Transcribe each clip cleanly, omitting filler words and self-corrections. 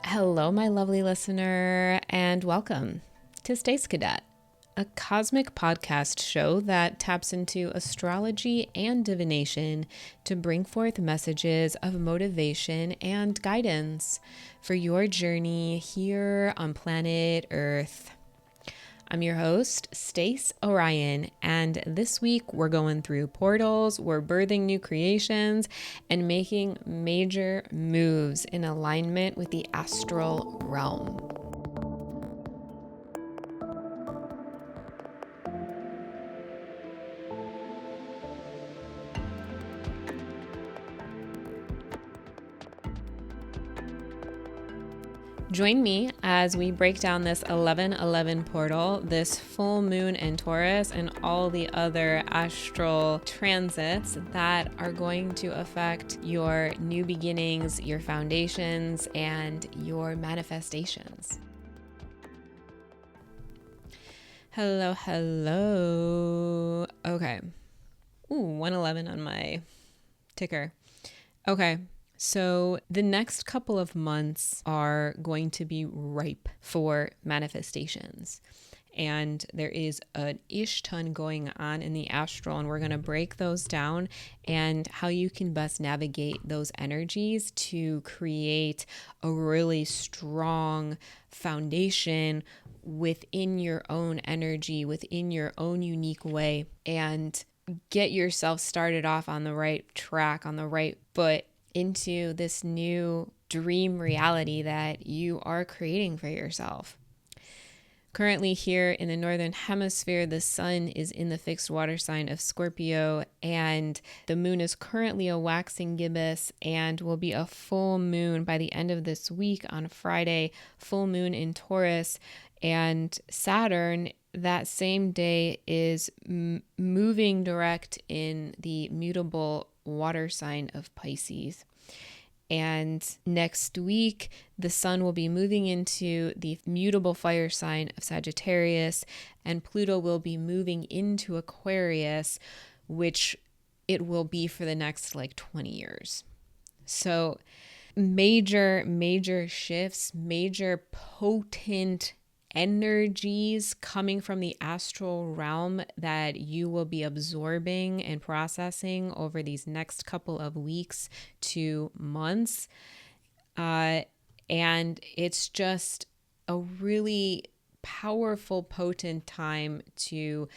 Hello, my lovely listener, and welcome to Space Cadet, a cosmic podcast show that taps into astrology and divination to bring forth messages of motivation and guidance for your journey here on planet Earth. I'm your host, Stace Orion, and this week we're going through portals, we're birthing new creations, and making major moves in alignment with the astral realm. Join me as we break down this 11/11 portal, this full moon in Taurus, and all the other astral transits that are going to affect your new beginnings, your foundations, and your manifestations. Hello, hello. Okay. 111 on my ticker. Okay. So the next couple of months are going to be ripe for manifestations. And there is an ish ton going on in the astral, and we're going to break those down and how you can best navigate those energies to create a really strong foundation within your own energy, within your own unique way, and get yourself started off on the right track, on the right foot, into this new dream reality that you are creating for yourself. Currently here in the Northern Hemisphere, the sun is in the fixed water sign of Scorpio, and the moon is currently a waxing gibbous and will be a full moon by the end of this week on Friday, full moon in Taurus, and Saturn that same day is moving direct in the mutable water sign of Pisces. And next week, the sun will be moving into the mutable fire sign of Sagittarius, and Pluto will be moving into Aquarius, which it will be for the next 20 years. So major shifts, major potent energies coming from the astral realm that you will be absorbing and processing over these next couple of weeks to months. And it's just a really powerful, potent time to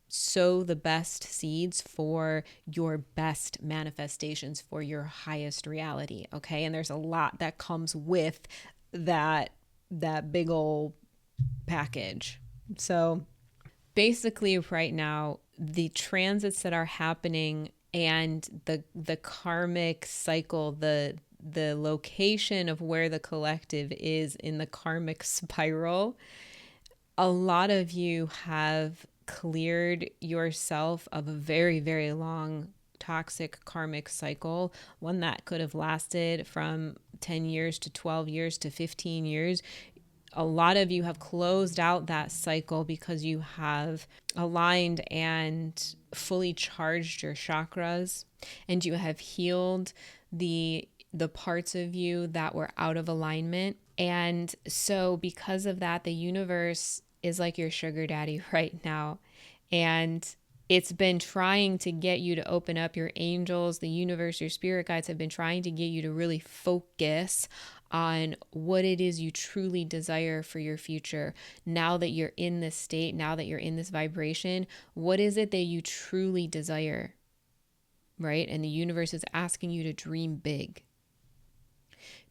sow the best seeds for your best manifestations, for your highest reality. Okay. And there's a lot that comes with that big old package. So basically right now, the transits that are happening and the karmic cycle, the location of where the collective is in the karmic spiral, a lot of you have cleared yourself of a very, very long toxic karmic cycle, one that could have lasted from 10 years to 12 years to 15 years. A lot of you have closed out that cycle because you have aligned and fully charged your chakras, and you have healed the parts of you that were out of alignment. And so because of that, the universe is like your sugar daddy right now. And it's been trying to get you to open up. Your angels, the universe, your spirit guides have been trying to get you to really focus on what it is you truly desire for your future. Now that you're in this state, now that you're in this vibration, what is it that you truly desire, right? And the universe is asking you to dream big,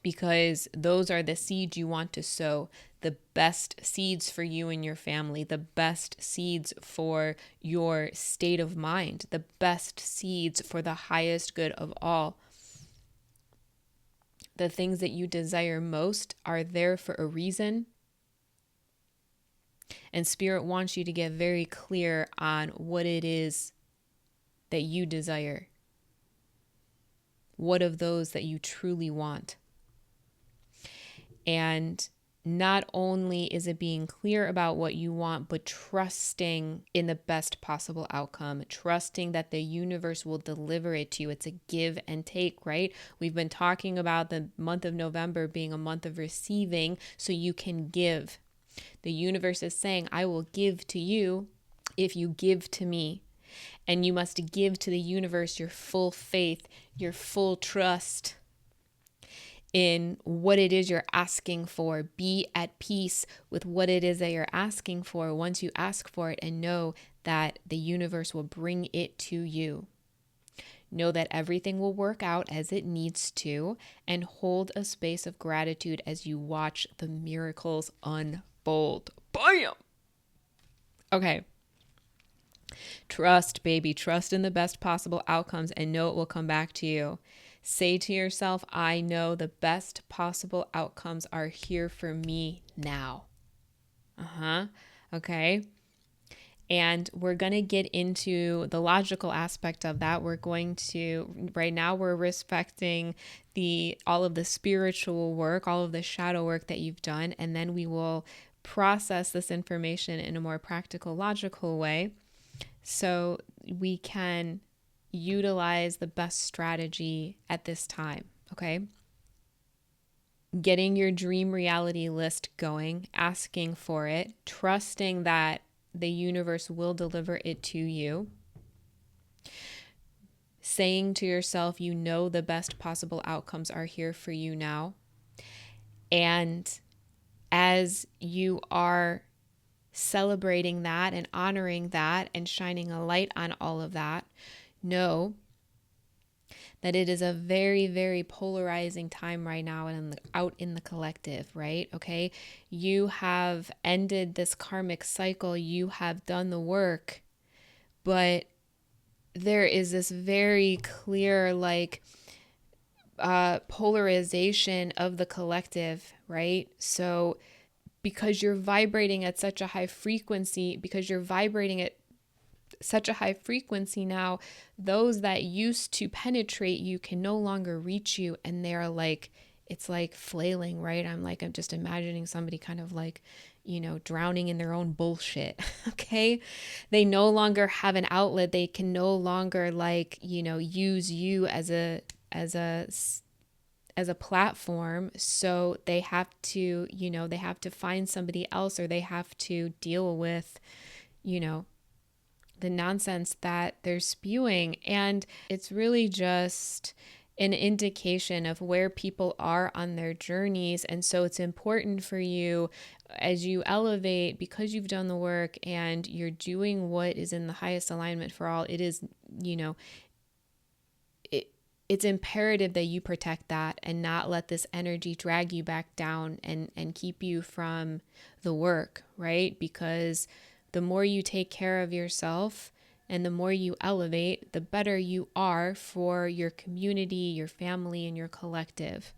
because those are the seeds you want to sow, the best seeds for you and your family, the best seeds for your state of mind, the best seeds for the highest good of all. The things that you desire most are there for a reason. And Spirit wants you to get very clear on what it is that you desire. What of those that you truly want? And not only is it being clear about what you want, but trusting in the best possible outcome, trusting that the universe will deliver it to you. It's a give and take, right? We've been talking about the month of November being a month of receiving, so you can give. The universe is saying, I will give to you if you give to me. And you must give to the universe your full faith, your full trust in what it is you're asking for. Be at peace with what it is that you're asking for once you ask for it, and know that the universe will bring it to you. Know that everything will work out as it needs to, and hold a space of gratitude as you watch the miracles unfold. Bam! Okay. Trust, baby. Trust in the best possible outcomes and know it will come back to you. Say to yourself, I know the best possible outcomes are here for me now. Okay. And we're going to get into the logical aspect of that. Right now we're respecting all of the spiritual work, all of the shadow work that you've done. And then we will process this information in a more practical, logical way, so we can utilize the best strategy at this time, okay? Getting your dream reality list going, asking for it, trusting that the universe will deliver it to you. Saying to yourself, you know the best possible outcomes are here for you now. And as you are celebrating that and honoring that and shining a light on all of that, know that it is a very, very polarizing time right now and out in the collective, right? Okay. You have ended this karmic cycle. You have done the work, but there is this very clear, polarization of the collective, right? So because you're vibrating at such a high frequency, now, those that used to penetrate you can no longer reach you, and they're it's like flailing, right? I'm just imagining somebody kind of drowning in their own bullshit. Okay. They no longer have an outlet. They can no longer use you as a platform. So they have to find somebody else, or they have to deal with, the nonsense that they're spewing. And it's really just an indication of where people are on their journeys. And so it's important for you, as you elevate, because you've done the work and you're doing what is in the highest alignment for all, it is, it's imperative that you protect that and not let this energy drag you back down and keep you from the work, right? Because the more you take care of yourself and the more you elevate, the better you are for your community, your family, and your collective.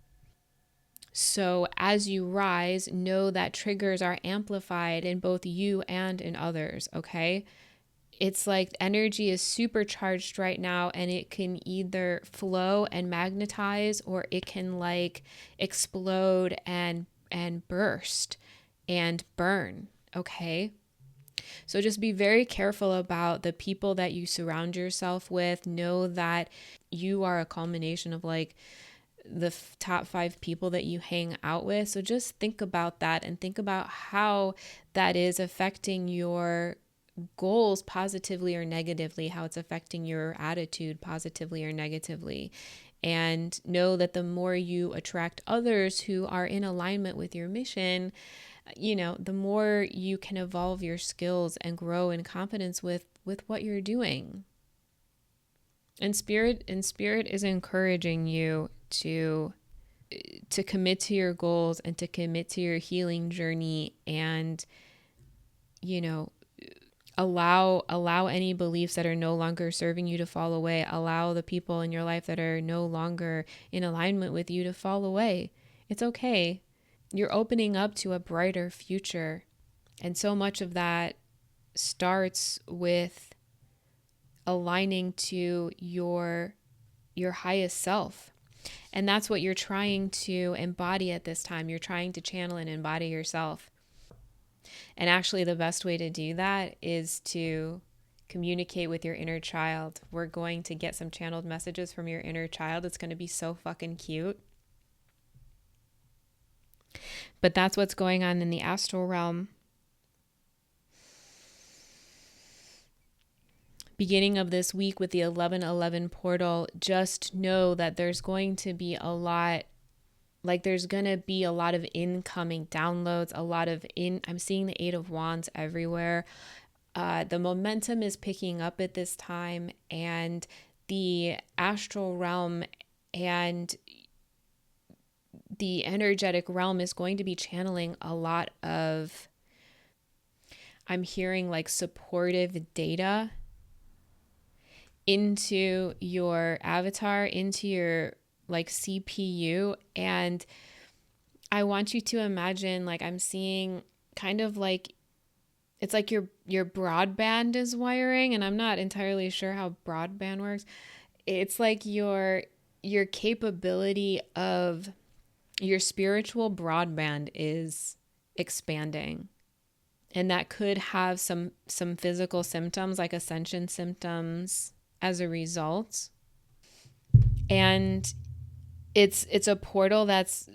So as you rise, know that triggers are amplified in both you and in others, okay? It's like energy is supercharged right now, and it can either flow and magnetize, or it can explode and burst and burn, okay? So just be very careful about the people that you surround yourself with. Know that you are a culmination of the top 5 people that you hang out with. So just think about that and think about how that is affecting your goals positively or negatively, how it's affecting your attitude positively or negatively. And know that the more you attract others who are in alignment with your mission, the more you can evolve your skills and grow in confidence with what you're doing. And spirit is encouraging you to commit to your goals and to commit to your healing journey, and allow any beliefs that are no longer serving you to fall away. Allow the people in your life that are no longer in alignment with you to fall away. It's okay. You're opening up to a brighter future. And so much of that starts with aligning to your highest self. And that's what you're trying to embody at this time. You're trying to channel and embody yourself. And actually, the best way to do that is to communicate with your inner child. We're going to get some channeled messages from your inner child. It's going to be so fucking cute. But that's what's going on in the astral realm. Beginning of this week with the 1111 portal, just know that there's going to be a lot, there's going to be a lot of incoming downloads, I'm seeing the 8 of Wands everywhere. The momentum is picking up at this time, and the astral realm and the energetic realm is going to be channeling a lot of, I'm hearing supportive data into your avatar, into your CPU. And I want you to imagine, I'm seeing kind of it's like your broadband is wiring, and I'm not entirely sure how broadband works. It's like your capability of your spiritual broadband is expanding. And that could have some physical symptoms, like ascension symptoms, as a result. And it's a portal that's,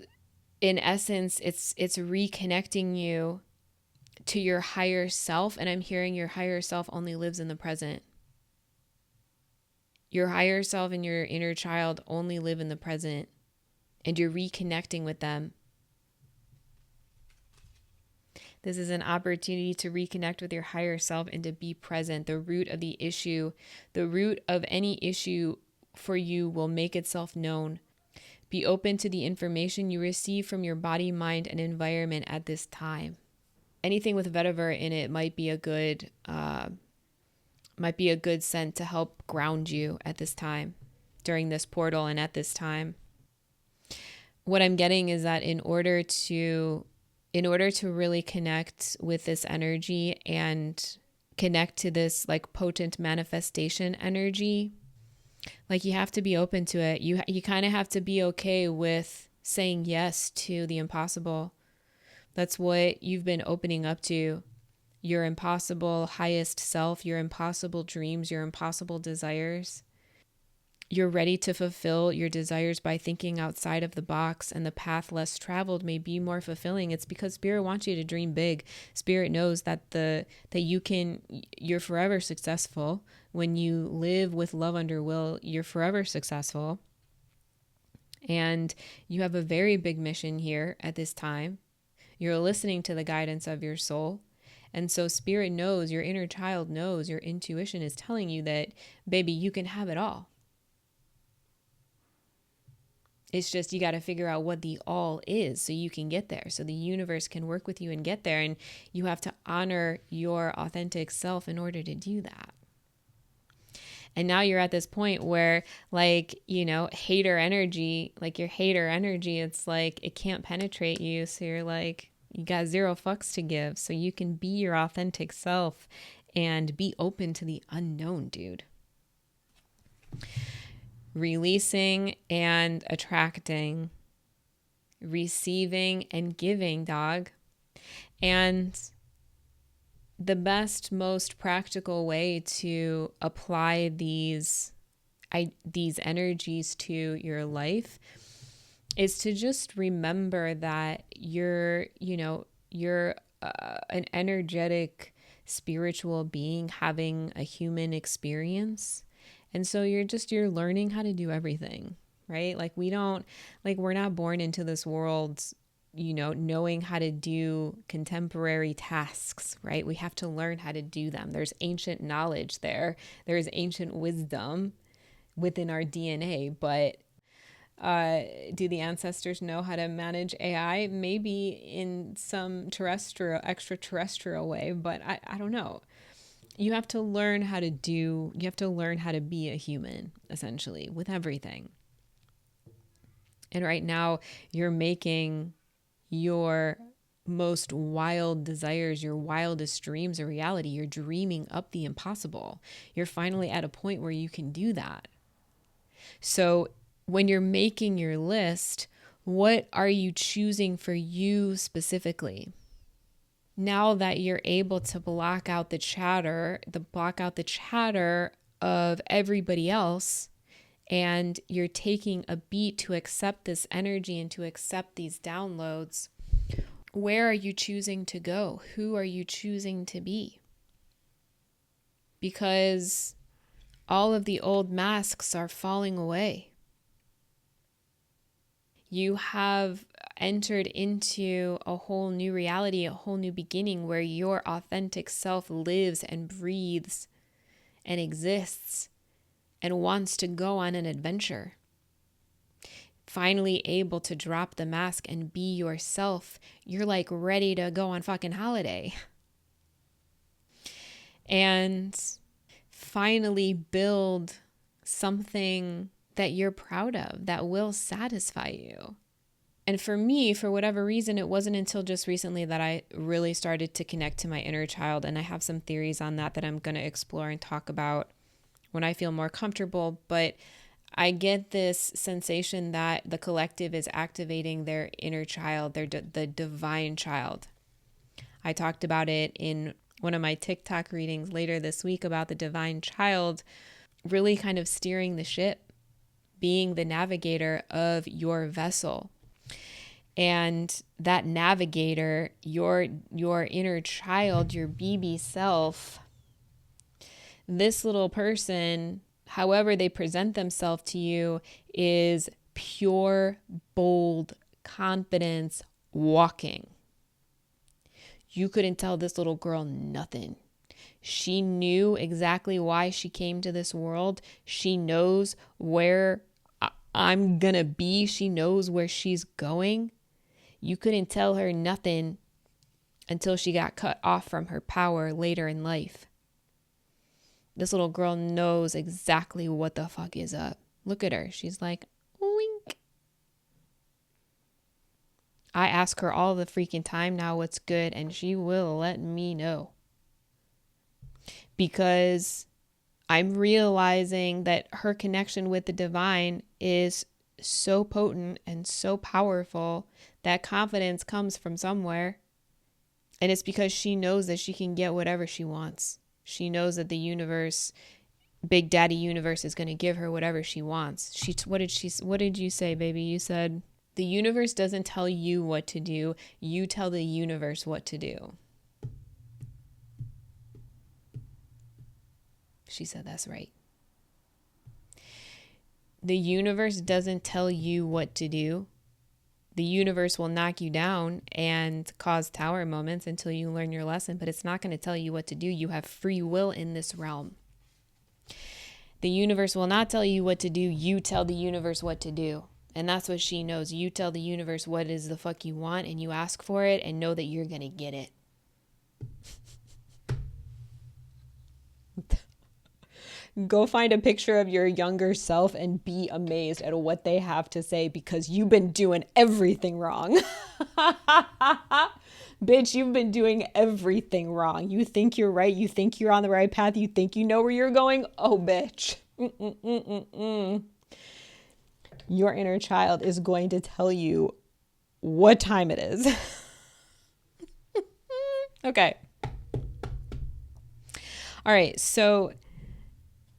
in essence, it's reconnecting you to your higher self. And I'm hearing your higher self only lives in the present. Your higher self and your inner child only live in the present, and you're reconnecting with them. This is an opportunity to reconnect with your higher self and to be present. The root of the issue, the root of any issue for you will make itself known. Be open to the information you receive from your body, mind, and environment at this time. Anything with vetiver in it might be a good scent to help ground you at this time, during this portal and at this time. What I'm getting is that in order to really connect with this energy and connect to this potent manifestation energy, you have to be open to it. You kind of have to be okay with saying yes to the impossible. That's what you've been opening up to. Your impossible highest self, your impossible dreams, your impossible desires. You're ready to fulfill your desires by thinking outside of the box, and the path less traveled may be more fulfilling. It's because Spirit wants you to dream big. Spirit knows that you're forever successful. When you live with love under will, you're forever successful. And you have a very big mission here at this time. You're listening to the guidance of your soul. And so Spirit knows, your inner child knows, your intuition is telling you that, baby, you can have it all. It's just you got to figure out what the all is so you can get there, so the universe can work with you and get there. And you have to honor your authentic self in order to do that. And now you're at this point where hater energy, your hater energy, it's it can't penetrate you. So you're you got zero fucks to give, so you can be your authentic self and be open to the unknown, dude. Releasing and attracting, receiving and giving, dog. And the best, most practical way to apply these energies to your life is to just remember that you're an energetic spiritual being having a human experience. And so you're learning how to do everything, right? We're not born into this world, knowing how to do contemporary tasks, right? We have to learn how to do them. There's ancient knowledge there. There's ancient wisdom within our DNA, but do the ancestors know how to manage AI? Maybe in some extraterrestrial way, but I don't know. You have to learn how to be a human, essentially, with everything. And right now, you're making your most wild desires, your wildest dreams a reality. You're dreaming up the impossible. You're finally at a point where you can do that. So when you're making your list, what are you choosing for you specifically? Now that you're able to block out the chatter of everybody else, and you're taking a beat to accept this energy and to accept these downloads, where are you choosing to go? Who are you choosing to be? Because all of the old masks are falling away. You have entered into a whole new reality, a whole new beginning where your authentic self lives and breathes and exists and wants to go on an adventure. Finally able to drop the mask and be yourself. You're like ready to go on fucking holiday. And finally build something that you're proud of, that will satisfy you. And for me, for whatever reason, it wasn't until just recently that I really started to connect to my inner child. And I have some theories on that I'm going to explore and talk about when I feel more comfortable. But I get this sensation that the collective is activating their inner child, the divine child. I talked about it in one of my TikTok readings later this week about the divine child really kind of steering the ship, being the navigator of your vessel. And that navigator, your inner child, your BB self, this little person, however they present themselves to you, is pure, bold confidence walking. You couldn't tell this little girl nothing. She knew exactly why she came to this world. She knows where I'm gonna be. She knows where she's going. You couldn't tell her nothing until she got cut off from her power later in life. This little girl knows exactly what the fuck is up. Look at her. She's like, wink. I ask her all the freaking time now what's good, and she will let me know. Because I'm realizing that her connection with the divine is so potent and so powerful that confidence comes from somewhere. And it's because she knows that she can get whatever she wants. She knows that the universe, Big Daddy Universe, is going to give her whatever she wants. What did you say, baby? You said, the universe doesn't tell you what to do. You tell the universe what to do. She said, that's right. The universe doesn't tell you what to do. The universe will knock you down and cause tower moments until you learn your lesson, but it's not going to tell you what to do. You have free will in this realm. The universe will not tell you what to do. You tell the universe what to do. And that's what she knows. You tell the universe what is the fuck you want, and you ask for it and know that you're going to get it. Go find a picture of your younger self and be amazed at what they have to say, because you've been doing everything wrong. Bitch, you've been doing everything wrong. You think you're right. You think you're on the right path. You think you know where you're going. Oh, bitch. Your inner child is going to tell you what time it is. Okay. All right. So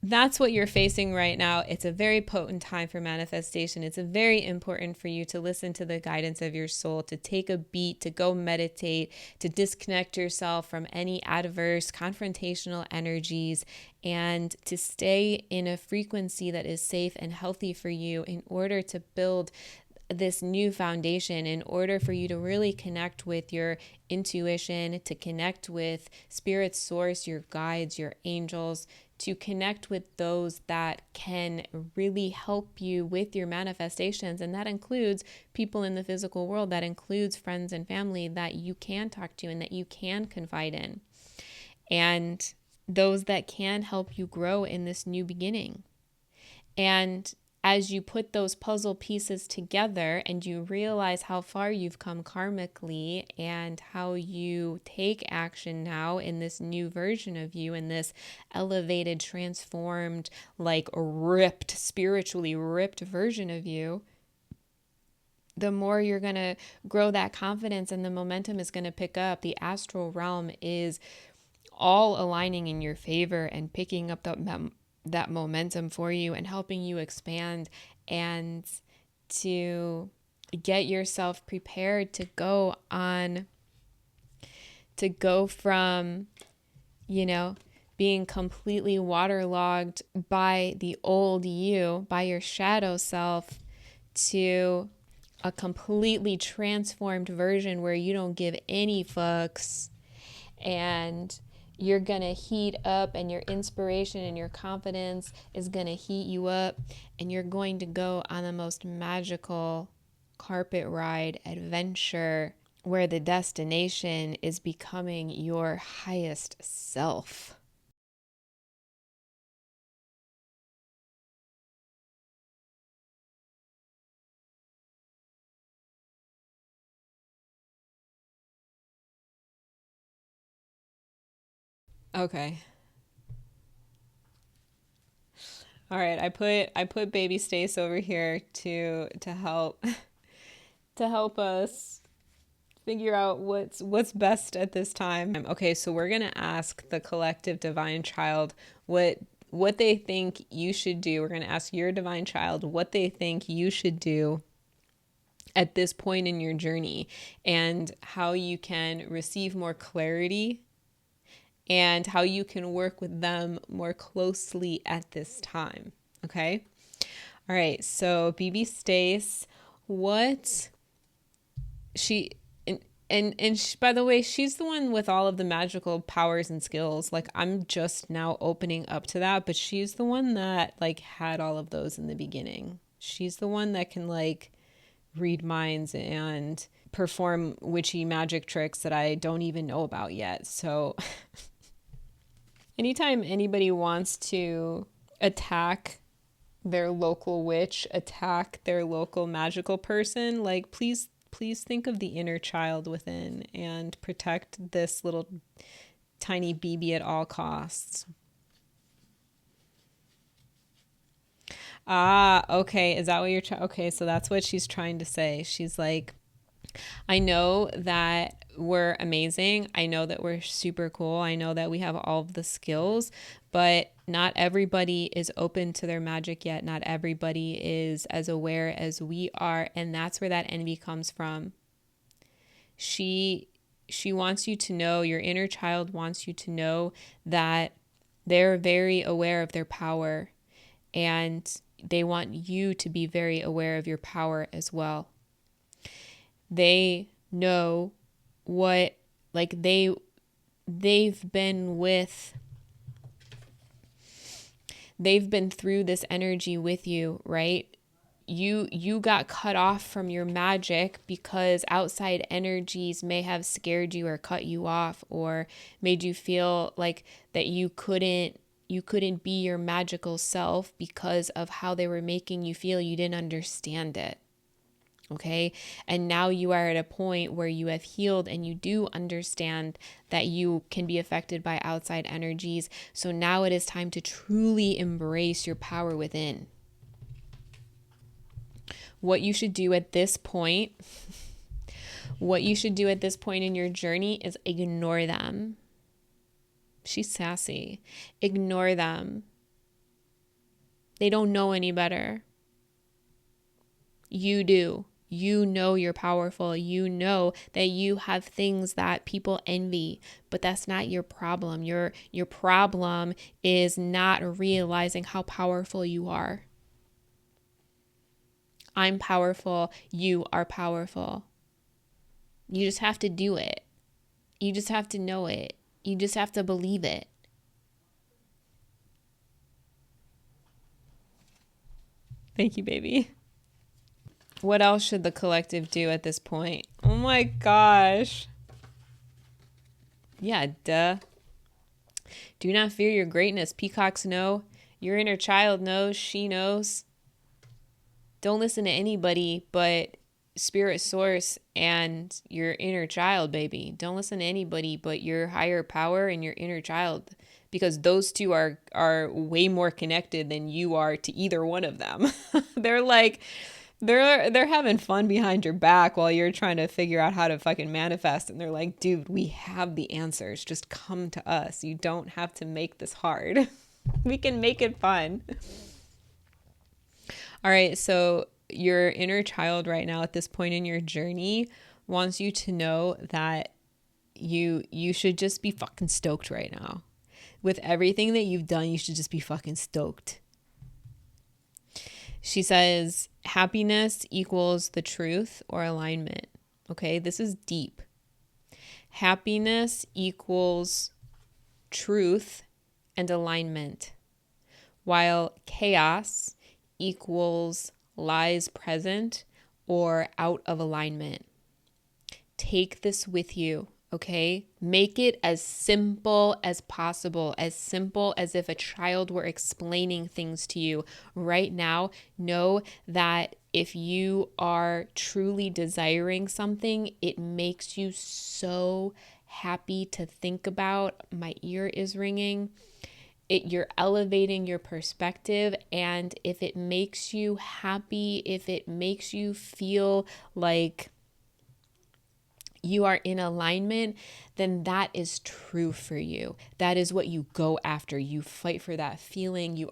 that's what you're facing right now. It's a very potent time for manifestation. It's very important for you to listen to the guidance of your soul, to take a beat, to go meditate, to disconnect yourself from any adverse, confrontational energies, and to stay in a frequency that is safe and healthy for you in order to build this new foundation, in order for you to really connect with your intuition, to connect with spirit source, your guides, your angels, to connect with those that can really help you with your manifestations. And that includes people in the physical world, that includes friends and family that you can talk to and that you can confide in, and those that can help you grow in this new beginning. And as you put those puzzle pieces together and you realize how far you've come karmically and how you take action now in this new version of you, in this elevated, transformed, like ripped, spiritually ripped version of you, the more you're going to grow that confidence and the momentum is going to pick up. The astral realm is all aligning in your favor and picking up that momentum for you and helping you expand and to get yourself prepared to go from, being completely waterlogged by the old you, by your shadow self, to a completely transformed version where you don't give any fucks and you're going to heat up, and your inspiration and your confidence is going to heat you up, and you're going to go on the most magical carpet ride adventure where the destination is becoming your highest self. Okay. All right, I put baby Stace over here to help to help us figure out what's best at this time. Okay, so we're going to ask the collective divine child what they think you should do. We're going to ask your divine child what they think you should do at this point in your journey and how you can receive more clarity and how you can work with them more closely at this time. Okay? All right, so BB Stace, what she by the way, she's the one with all of the magical powers and skills. Like, I'm just now opening up to that, but she's the one that like had all of those in the beginning. She's the one that can like read minds and perform witchy magic tricks that I don't even know about yet. So anytime anybody wants to attack their local witch, attack their local magical person, like please think of the inner child within and protect this little tiny BB at all costs. Okay. Is that what you're trying? Okay, so that's what she's trying to say. She's like, I know that we're amazing. I know that we're super cool. I know that we have all of the skills, but not everybody is open to their magic yet. Not everybody is as aware as we are. And that's where that envy comes from. She wants you to know, your inner child wants you to know that they're very aware of their power, and they want you to be very aware of your power as well. They know what, like they've been through this energy with you, right? You got cut off from your magic because outside energies may have scared you or cut you off or made you feel like that you couldn't be your magical self because of how they were making you feel. You didn't understand it. Okay. And now you are at a point where you have healed and you do understand that you can be affected by outside energies. So now it is time to truly embrace your power within. What you should do at this point in your journey is ignore them. She's sassy. Ignore them. They don't know any better. You do. You know you're powerful. You know that you have things that people envy, but that's not your problem. Your problem is not realizing how powerful you are. I'm powerful. You are powerful. You just have to do it. You just have to know it. You just have to believe it. Thank you, baby. What else should the collective do at this point? Oh my gosh. Yeah, duh. Do not fear your greatness. Peacocks know. Your inner child knows. She knows. Don't listen to anybody but spirit source and your inner child, baby. Don't listen to anybody but your higher power and your inner child, because those two are way more connected than you are to either one of them. They're like they're having fun behind your back while you're trying to figure out how to fucking manifest, and they're like, dude, we have the answers, just come to us. You don't have to make this hard. We can make it fun. All right, so your inner child right now at this point in your journey wants you to know that you should just be fucking stoked right now. With everything that you've done, you should just be fucking stoked. She says happiness equals the truth or alignment. Okay, this is deep. Happiness equals truth and alignment, while chaos equals lies present or out of alignment. Take this with you, okay? Make it as simple as possible, as simple as if a child were explaining things to you. Right now, know that if you are truly desiring something, it makes you so happy to think about. My ear is ringing. You're elevating your perspective, and if it makes you happy, if it makes you feel like you are in alignment, then that is true for you. That is what you go after. You fight for that feeling.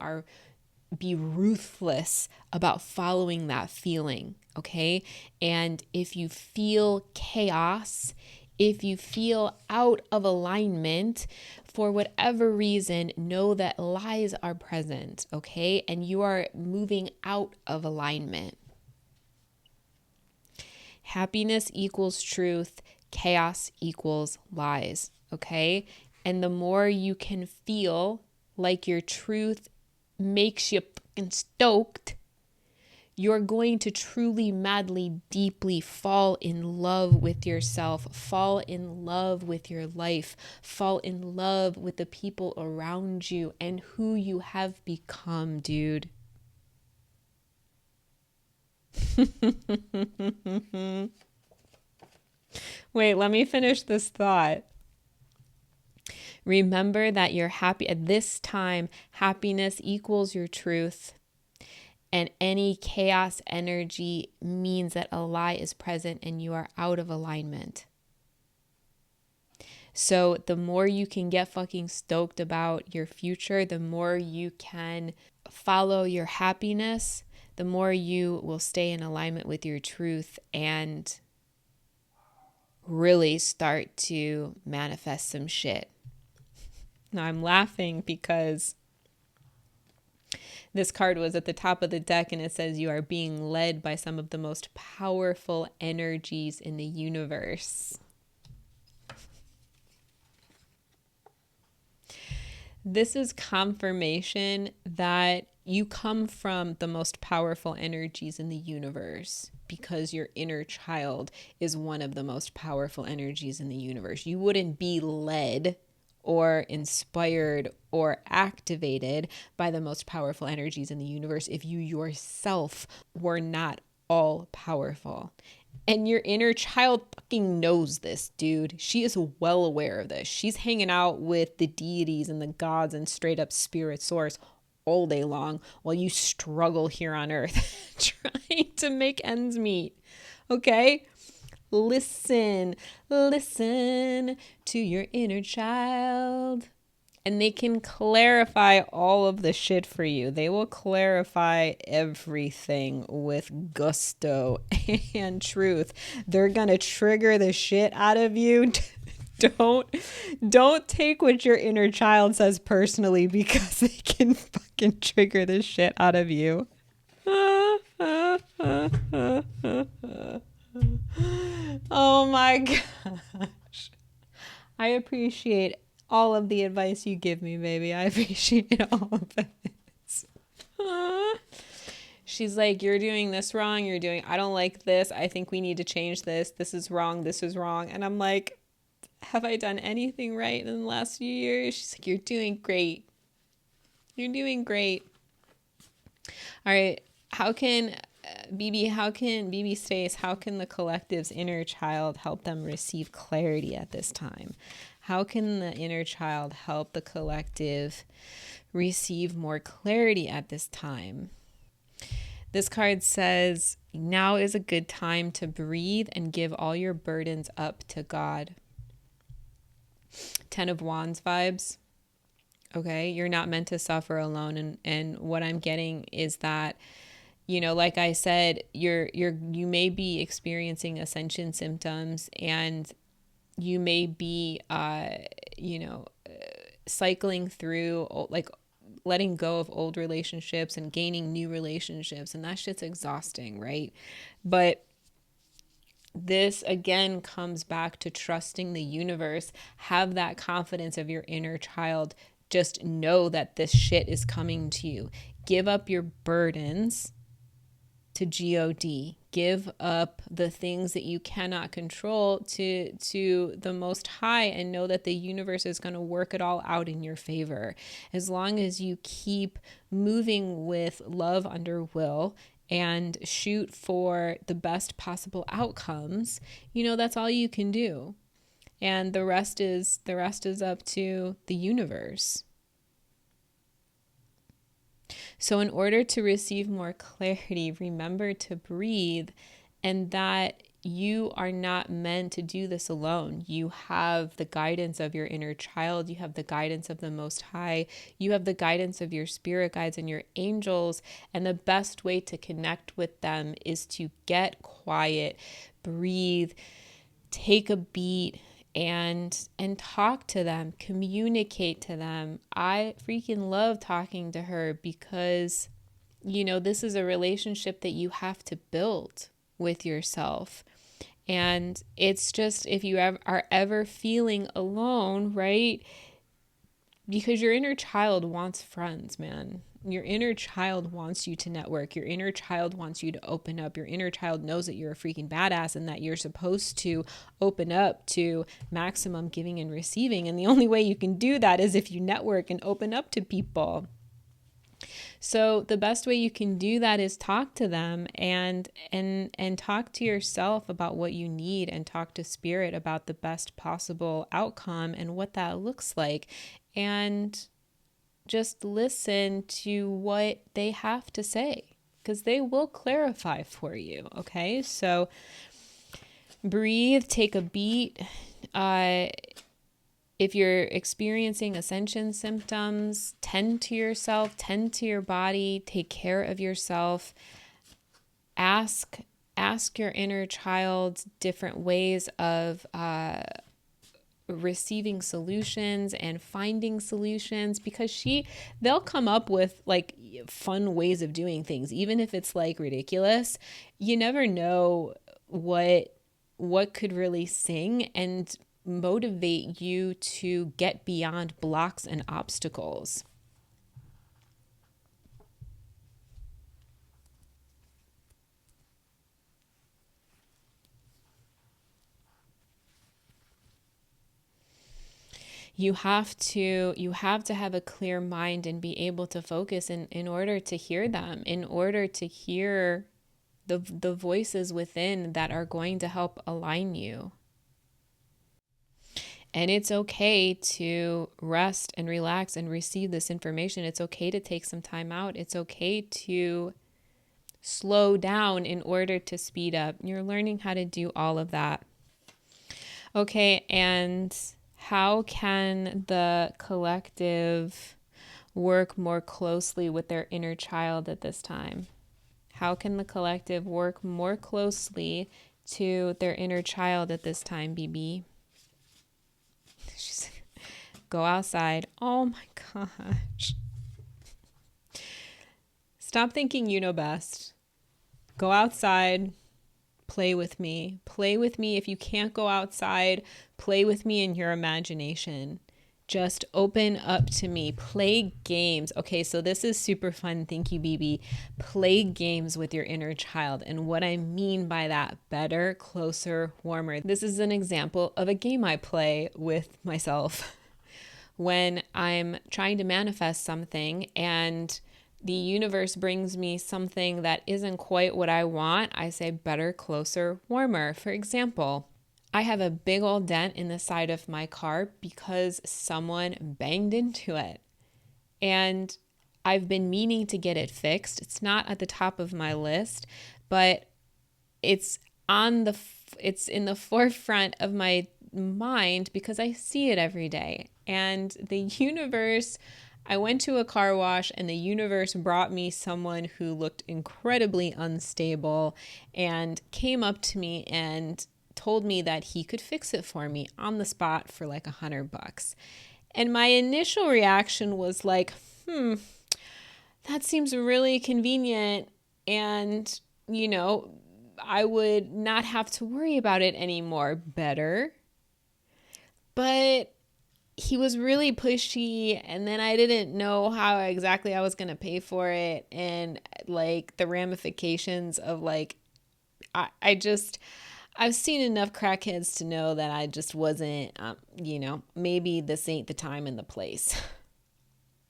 Be ruthless about following that feeling, okay? And if you feel chaos, if you feel out of alignment, for whatever reason, know that lies are present, okay? And you are moving out of alignment. Happiness equals truth. Chaos equals lies, okay? And the more you can feel like your truth makes you fucking stoked, you're going to truly, madly, deeply fall in love with yourself, fall in love with your life, fall in love with the people around you and who you have become, dude. Wait, let me finish this thought. Remember that you're happy at this time. Happiness equals your truth. And any chaos energy means that a lie is present and you are out of alignment. So the more you can get fucking stoked about your future, the more you can follow your happiness, the more you will stay in alignment with your truth and really start to manifest some shit. Now I'm laughing because this card was at the top of the deck and it says you are being led by some of the most powerful energies in the universe. This is confirmation that you come from the most powerful energies in the universe because your inner child is one of the most powerful energies in the universe. You wouldn't be led or inspired or activated by the most powerful energies in the universe if you yourself were not all powerful. And your inner child fucking knows this, dude. She is well aware of this. She's hanging out with the deities and the gods and straight up spirit source all day long while you struggle here on earth trying to make ends meet. Okay? Listen to your inner child. And they can clarify all of the shit for you. They will clarify everything with gusto and truth. They're going to trigger the shit out of you. Don't take what your inner child says personally because they can fucking trigger the shit out of you. Oh my gosh. I appreciate all of the advice you give me, baby. I appreciate all of it. She's like, you're doing this wrong. I don't like this. I think we need to change this. This is wrong. This is wrong. And I'm like, have I done anything right in the last few years? She's like, you're doing great. You're doing great. All right. How can BB states, how can the collective's inner child help them receive clarity at this time? How can the inner child help the collective receive more clarity at this time? This card says, now is a good time to breathe and give all your burdens up to God. 10 of Wands vibes. Okay, you're not meant to suffer alone. And what I'm getting is that, you know, like I said, you may be experiencing ascension symptoms, and you may be, cycling through, like, letting go of old relationships and gaining new relationships. And that shit's exhausting, right? But this again comes back to trusting the universe. Have that confidence of your inner child. Just know that this shit is coming to you. Give up your burdens to God. Give up the things that you cannot control to the Most High, and know that the universe is going to work it all out in your favor. As long as you keep moving with love under will and shoot for the best possible outcomes, you know, that's all you can do. And the rest is up to the universe. So in order to receive more clarity, remember to breathe, and that you are not meant to do this alone. You have the guidance of your inner child. You have the guidance of the Most High. You have the guidance of your spirit guides and your angels. And the best way to connect with them is to get quiet, breathe, take a beat, and talk to them, communicate to them. I freaking love talking to her because, you know, this is a relationship that you have to build with yourself. And it's just, if you are ever feeling alone, right? Because your inner child wants friends, man. Your inner child wants you to network. Your inner child wants you to open up. Your inner child knows that you're a freaking badass and that you're supposed to open up to maximum giving and receiving. And the only way you can do that is if you network and open up to people. So the best way you can do that is talk to them and talk to yourself about what you need, and talk to spirit about the best possible outcome and what that looks like. And just listen to what they have to say, because they will clarify for you. Okay, so breathe, take a beat. If you're experiencing ascension symptoms, tend to yourself, tend to your body, take care of yourself. Ask your inner child different ways of receiving solutions and finding solutions, because they'll come up with like fun ways of doing things, even if it's like ridiculous. You never know what could really sing and motivate you to get beyond blocks and obstacles. You have to have a clear mind and be able to focus in order to hear them, in order to hear the voices within that are going to help align you. And it's okay to rest and relax and receive this information. It's okay to take some time out. It's okay to slow down in order to speed up. You're learning how to do all of that. Okay, and how can the collective work more closely with their inner child at this time? How can the collective work more closely to their inner child at this time, BB? Go outside. Oh my gosh. Stop thinking you know best. Go outside. Play with me. Play with me. If you can't go outside, play with me in your imagination. Just open up to me. Play games. Okay, so this is super fun. Thank you, BB. Play games with your inner child. And what I mean by that, better, closer, warmer. This is an example of a game I play with myself when I'm trying to manifest something and the universe brings me something that isn't quite what I want, I say better, closer, warmer. For example, I have a big old dent in the side of my car because someone banged into it. And I've been meaning to get it fixed. It's not at the top of my list, but it's in the forefront of my mind because I see it every day. And the universe, I went to a car wash and the universe brought me someone who looked incredibly unstable and came up to me and told me that he could fix it for me on the spot for like $100. And my initial reaction was like, that seems really convenient. And, I would not have to worry about it anymore. Better. But he was really pushy, and then I didn't know how exactly I was going to pay for it. And like the ramifications of like, I've seen enough crackheads to know that I just wasn't, maybe this ain't the time and the place.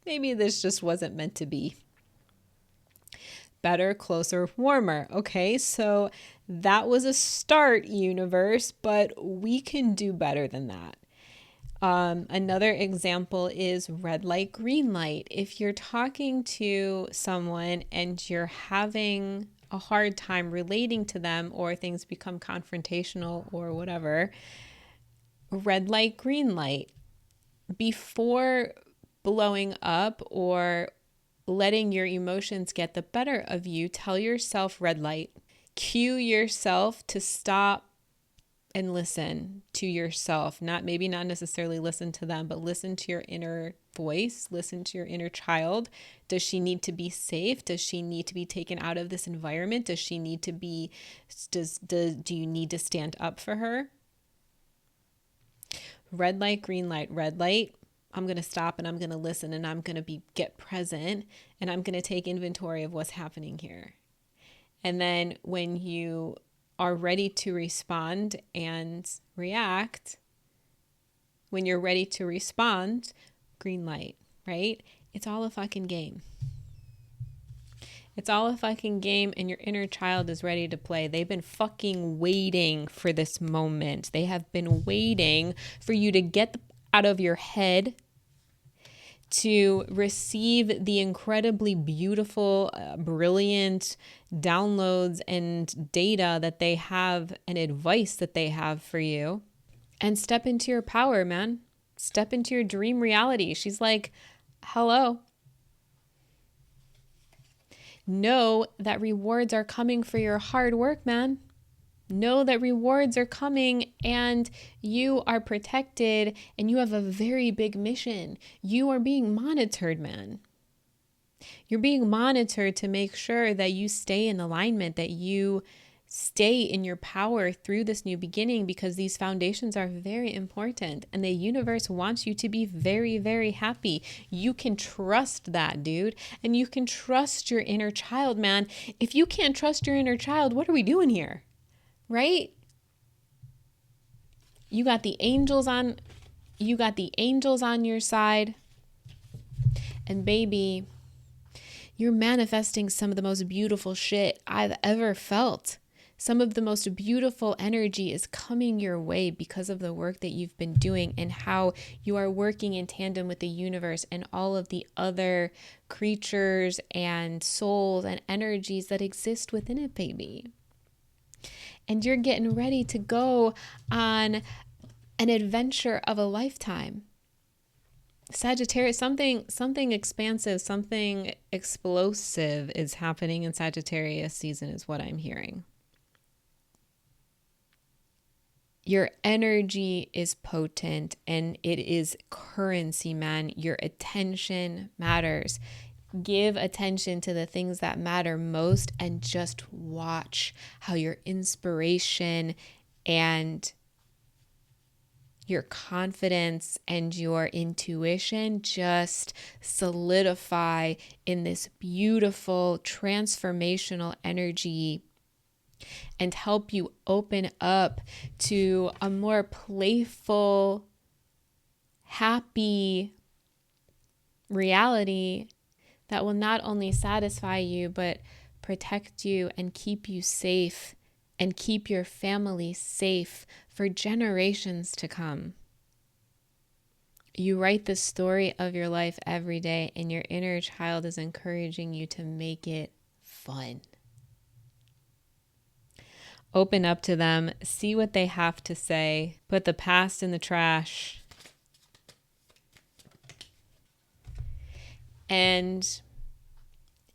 Maybe this just wasn't meant to be. Better, closer, warmer. Okay, so that was a start, universe, but we can do better than that. Another example is red light, green light. If you're talking to someone and you're having a hard time relating to them, or things become confrontational or whatever, red light, green light. Before blowing up or letting your emotions get the better of you, tell yourself red light. Cue yourself to stop and listen to yourself. Maybe not necessarily listen to them, but listen to your inner voice, listen to your inner child. Does she need to be safe? Does she need to be taken out of this environment? Does she need to be, do you need to stand up for her? Red light, green light. Red light, I'm going to stop and I'm going to listen and I'm going to get present and I'm going to take inventory of what's happening here. And then when you are ready to respond and react, when you're ready to respond, green light, right? It's all a fucking game. It's all a fucking game, and your inner child is ready to play. They've been fucking waiting for this moment. They have been waiting for you to get out of your head, to receive the incredibly beautiful, brilliant downloads and data that they have and advice that they have for you, and step into your power, man. Step into your dream reality. She's like, hello. Know that rewards are coming for your hard work, man. Know that rewards are coming and you are protected and you have a very big mission. You are being monitored, man. You're being monitored to make sure that you stay in alignment, that you stay in your power through this new beginning, because these foundations are very important and the universe wants you to be very, very happy. You can trust that, dude. And you can trust your inner child, man. If you can't trust your inner child, what are we doing here? Right? You got the angels on your side. And baby, you're manifesting some of the most beautiful shit I've ever felt. Some of the most beautiful energy is coming your way because of the work that you've been doing and how you are working in tandem with the universe and all of the other creatures and souls and energies that exist within it, baby. And you're getting ready to go on an adventure of a lifetime. Sagittarius, something expansive, something explosive is happening in Sagittarius season is what I'm hearing. Your energy is potent and it is currency, man. Your attention matters. Give attention to the things that matter most and just watch how your inspiration and your confidence and your intuition just solidify in this beautiful transformational energy and help you open up to a more playful, happy reality that will not only satisfy you, but protect you and keep you safe and keep your family safe for generations to come. You write the story of your life every day, and your inner child is encouraging you to make it fun. Open up to them, see what they have to say, put the past in the trash, and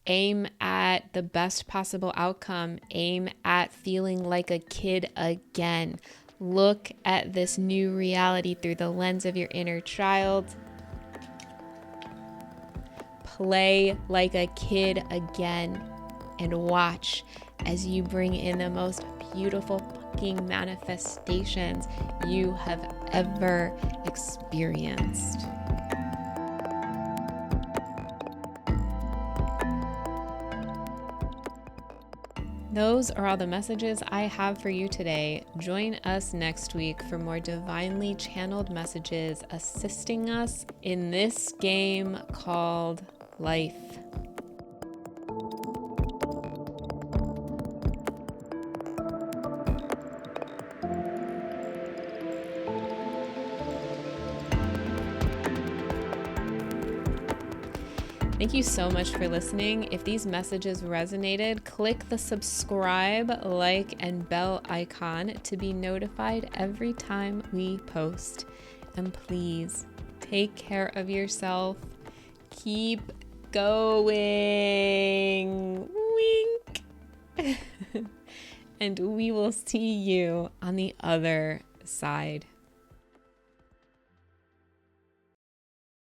aim at the best possible outcome. Aim at feeling like a kid again. Look at this new reality through the lens of your inner child. Play like a kid again and watch as you bring in the most beautiful fucking manifestations you have ever experienced. Those are all the messages I have for you today. Join us next week for more divinely channeled messages assisting us in this game called life. Thank you so much for listening. If these messages resonated, click the subscribe, like, and bell icon to be notified every time we post. And please take care of yourself. Keep going. Wink. And we will see you on the other side.